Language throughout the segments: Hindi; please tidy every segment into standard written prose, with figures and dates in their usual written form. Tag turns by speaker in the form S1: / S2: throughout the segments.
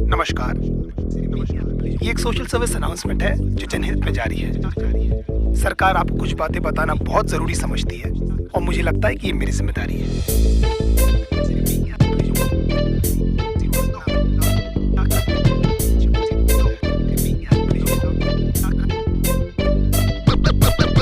S1: नमस्कार। ये एक सोशल सर्विस अनाउंसमेंट है जो जनहित में जारी है। सरकार आपको कुछ बातें बताना बहुत जरूरी समझती है और मुझे लगता है कि ये मेरी जिम्मेदारी है।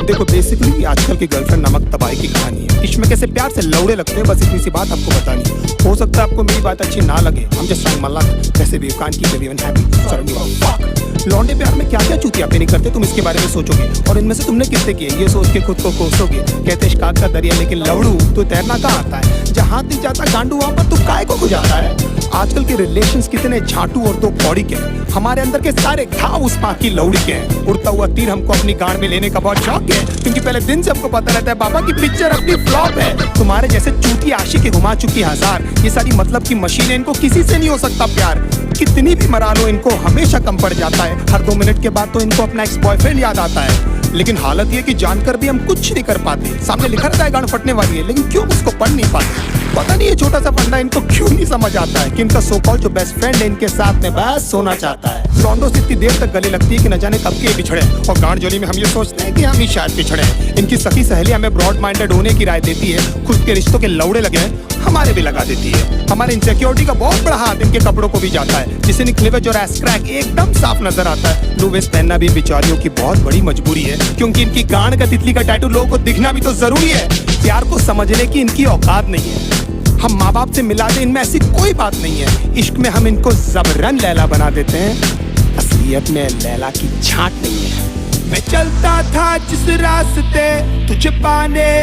S1: देखो, बेसिकली आजकल की गर्लफ्रेंड नामक तबाही की कहानी है। इसमें कैसे प्यार से लौड़े लगते हैं, बस इतनी सी बात आपको बतानी है। हो सकता है आपको मेरी बात अच्छी ना लगे। हम जस्ट ट्राइंग माय लक। कैसे भी कान की एवरीवन हैप्पी सडनली लौंडे प्यार में क्या क्या चूतियापे नहीं करते, तुम इसके बारे में सोचोगे और इनमें से तुमने कितने किए ये सोच के खुद को कोसोगे। कहते इश्क का दरिया लेकिन लवड़ू तो तैरना कहाँ आता है। जहाँ दिख जाता गांडू वहाँ पर तू काय को गुजारता है। आजकल के रिलेशंस कितने झाटू और दो कौड़ी के हैं। हमारे अंदर के सारे घाव उस माँ की लौड़ी के हैं। उड़ता हुआ तीर हमको अपनी गांड में लेने का बहुत शौक है, क्योंकि पहले दिन से हमको पता रहता है बाबा की पिक्चर अपनी फ्लॉप है। तुम्हारे जैसे चूती आशिक के घुमा चुकी हजार, ये सारी मतलब की मशीनें, इनको किसी से नहीं हो सकता प्यार। कितनी भी मरा लो इनको हमेशा कम पड़ जाता है। हर 2 मिनट के बाद तो इनको अपना एक्स बॉयफ्रेंड याद आता है। लेकिन हालत ये कि जानकर भी हम कुछ नहीं कर पाते। सामने लिखा रहता है गांड फटने वाली है, लेकिन क्यों उसको पढ़ नहीं पाते। पता नहीं ये छोटा सा फंडा इनको क्यों नहीं समझ आता है कि इनका सो कॉल जो बेस्ट फ्रेंड है इनके साथ में बस सोना चाहता है। लॉन्डो से इतनी देर तक गले लगती है कि न जाने कब के बिछड़े, और गांड जोली में हम ये सोचते हैं कि हम ही शायद पिछड़े। इनकी सखी सहेली हमें ब्रॉड माइंडेड होने की राय देती है। खुद के रिश्तों के लौड़े लगे हमारे भी लगा देती है। हमारे इनसिक्योरिटी का बहुत बड़ा हाथ इनके कपड़ों को भी जाता है, जिसे निकलेवेज और एस क्रैक एकदम साफ नजर आता है। लो वेस्ट पहनना भी बेचारियों की बहुत बड़ी मजबूरी है, क्योंकि इनकी गांड का तितली का टैटू लोगों को दिखना भी तो जरूरी है। प्यार को समझने की इनकी औकात नहीं है। हम माँ बाप से मिला दे, इनमें ऐसी कोई बात नहीं है। इश्क में हम इनको जबरन लैला बना देते हैं, असलियत में लैला की छांट नहीं है। मैं चलता था जिस रास्ते तुझे पाने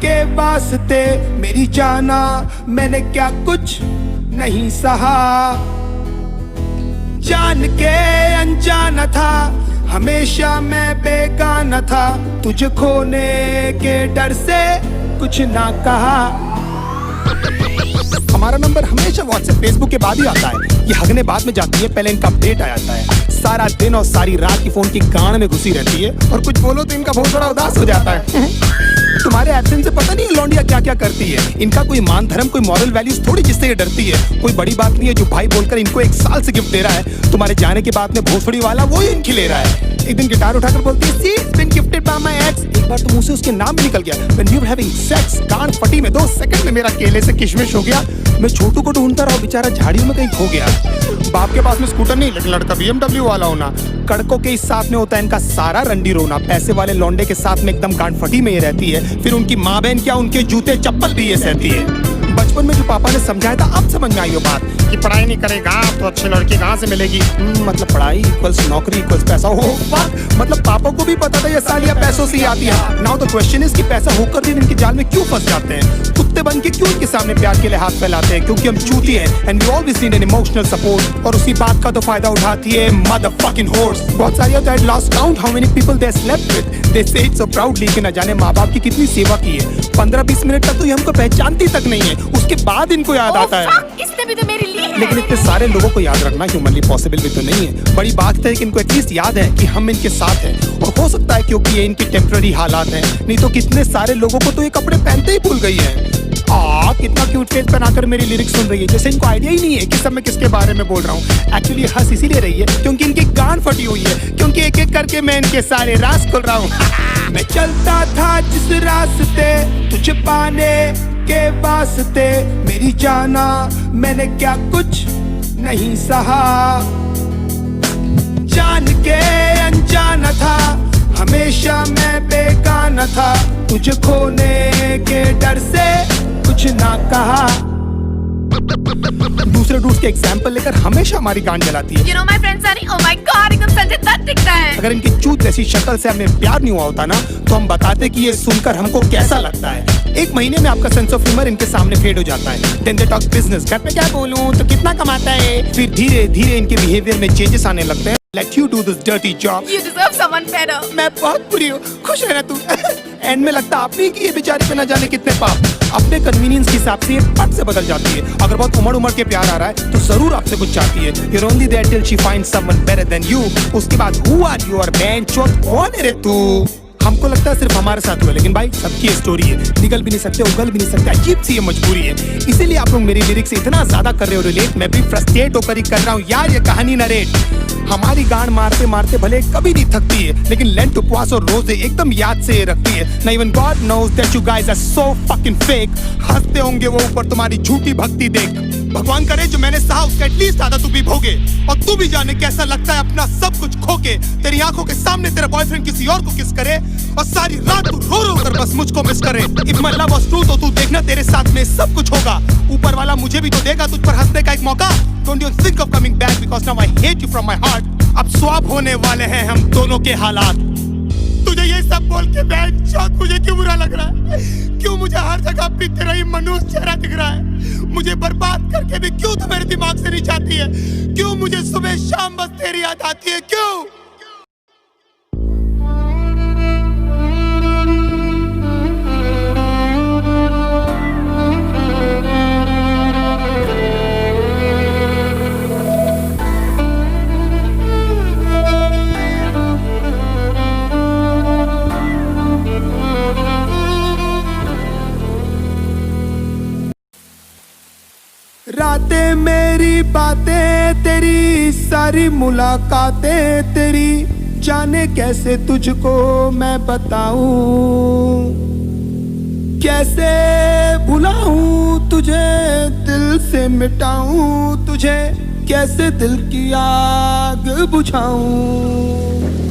S1: के वास्ते, मेरी जाना मैंने क्या कुछ नहीं सहा। जान के अनजाना था, हमेशा मैं बेगाना था। तुझे खोने के डर से कुछ ना कहा। हमारा नंबर हमेशा व्हाट्सएप फेसबुक के बाद ही आता है। ये हगने बाद में जाती है, पहले इनका अपडेट आ जाता है। सारा दिन और सारी रात की फोन की गांड में घुसी रहती है, और कुछ बोलो तो इनका बहुत बड़ा उदास हो जाता है। तुम्हारे एब्सेंस से पता नहीं है लौंडिया क्या क्या करती है। इनका कोई मान धर्म कोई मॉरल वैल्यूज थोड़ी जिससे ये डरती है। कोई बड़ी बात नहीं है जो भाई बोलकर इनको 1 साल से गिफ्ट दे रहा है। तुम्हारे जाने के बाद में भोसड़ी वाला वो ही इनकी ले रहा है। एक दिन गिटार उठाकर बोलती है see it's been gifted by my ex. एक बार तो मुंह से उसके नाम भी निकल गया। When you were having sex, गांड फटी में 2 सेकंड में मेरा केले से किशमिश हो गया। मैं छोटू को ढूंढता रहा, बेचारा झाड़ियों में कहीं खो गया। बाप के पास में स्कूटर नहीं, लेकिन लड़का BMW वाला होना। कड़कों के इस साथ में होता है इनका सारा रंडी रोना। पैसे वाले लौंडे के साथ में एकदम गांड फटी में ये रहती है। फिर उनकी माँ बहन क्या, उनके जूते चप्पल भी ये सहती है। बचपन में जो पापा ने समझाया था अब समझ में आई वो बात कि पढ़ाई नहीं करेगा तो अच्छी लड़की कहाँ से मिलेगी। मतलब पढ़ाई इक्वल्स नौकरी इक्वल्स पैसा। हो मतलब पापा को भी पता था ये सालियाँ पैसों से ही आती है। नाउ द क्वेश्चन इज कि पैसा होकर भी इनके जाल में क्यों फंस जाते हैं। कुत्ते बन के क्यों इनके सामने प्यार के लिए हाथ फैलाते हैं, क्योंकि हम चूती हैं and we always need an emotional support. और उसी बात का तो फायदा उठाती है मदरफकिंग होर्स। बहुत सारी होता है lost count how many people they slept with, they say it so proudly कि न जाने माँ बाप की कितनी सेवा की है। 15-20 मिनट तक तो ये हमको पहचानती तक नहीं है, उसके बाद इनको याद आता है।
S2: इसने भी तो मेरे लिए
S1: लेकिन इतने सारे लोगों को याद रखना ह्यूमनली पॉसिबल भी तो नहीं है। बड़ी बात है कि इनको एटलीस्ट याद है कि हम इनके साथ हैं, और हो सकता है क्योंकि ये इनकी टेम्पररी हालात हैं। नहीं तो कितने सारे लोगों को तो ये कपड़े पहनते ही भूल गई है। कितना क्यूट फेस बनाकर मेरी लिरिक्स सुन रही है, जैसे इनको आइडिया ही नहीं है कि सब मैं किसके बारे में बोल रहा हूँ। एक्चुअली हंस इसीलिए रही है क्योंकि इनकी गांड फटी हुई है, क्योंकि एक एक करके मैं इनके सारे राज खोल रहा हूँ। मैं चलता था जिस रास्ते तुझे पाने के वास्ते, मेरी जाना मैंने क्या कुछ नहीं सहा। जान के अनजाना था, हमेशा मैं बेगाना था। तुझे खोने के डर से कुछ ना कहा। दूसरे डूड्स के एग्जाम्पल लेकर हमेशा हमारी गांड जलाती है।
S2: You know my friend Sunny, oh my God, एकदम संजय दत्त दिखता है।
S1: अगर इनकी चूत जैसी शक्ल से हमें प्यार नहीं हुआ होता ना, तो हम बताते कि ये सुनकर हमको कैसा लगता है। 1 महीने में आपका सेंस ऑफ ह्यूमर इनके सामने फेड हो जाता है। देन दे टॉक बिजनेस, घर पे क्या बोलूं तो कितना कमाता है। फिर धीरे धीरे इनके बिहेवियर में चेंजेस आने लगते हैं। Let you do this dirty job.
S2: You deserve someone better.
S1: मैं बहुत बुरी हूँ, खुश रहना तू। एंड में लगता आपने कि ये बेचारे पे न जाने कितने पाप। अपने कन्वीनियंस के हिसाब से ये पट से बदल जाती है। अगर बहुत उमड़ के प्यार आ रहा है तो जरूर आपसे कुछ चाहती है। You're only there till she finds someone better than you. उसके बाद who are you और man चौथ कौन है रे तू। हमको लगता है सिर्फ हमारे साथ हुआ, लेकिन भाई सबकी स्टोरी है। निकल भी नहीं सकते, उगल भी नहीं सकते, अजीब सी ये मजबूरी है। इसीलिए आप लोग मेरी लिरिक्स से इतना ज्यादा कर रहे हो रिलेट, मैं भी फ्रस्ट्रेट होकर ही कर रहा हूँ यार ये कहानी नरेट। हमारी गांड मारते मारते भले कभी नहीं थकती है, लेकिन लेंट उपवास और रोजे एकदम याद से रखती है ना। Even God knows that you guys are so fucking fake. हंसते होंगे वो ऊपर तुम्हारी झूठी भक्ति देख। भगवान करे जो मैंने सहा उसका एटलीस्ट आधा तू भी भोगे, और तू भी जाने कैसा लगता है अपना सब कुछ खोके। तेरी आंखों के सामने तेरा बॉयफ्रेंड किसी और को किस करे, और सारी रात तू रो रो कर बस मुझको मिस करे। If my love was true तो तू देखना तेरे साथ में सब कुछ होगा। ऊपर वाला मुझे भी तो देगा तुझ पर हंसने का एक मौका। Don't you think of coming back because now I hate you from my heart। अब स्वैप होने वाले हैं हम दोनों के हालात। तुझे ये सब बोल के बेंचौत मुझे क्यों बुरा लग रहा है? क्यों मुझे हर जगह अपनी तेरा ही मनुष्य चेहरा दिख रहा है? मुझे बर्बाद करके भी क्यों तू मेरे दिमाग से नहीं जाती है? क्यों मुझे सुबह शाम बस तेरी याद आती है? क्यों? रातें मेरी बातें तेरी, सारी मुलाकातें तेरी, जाने कैसे तुझको मैं बताऊं, कैसे भुलाऊं तुझे, दिल से मिटाऊं तुझे, कैसे दिल की आग बुझाऊं।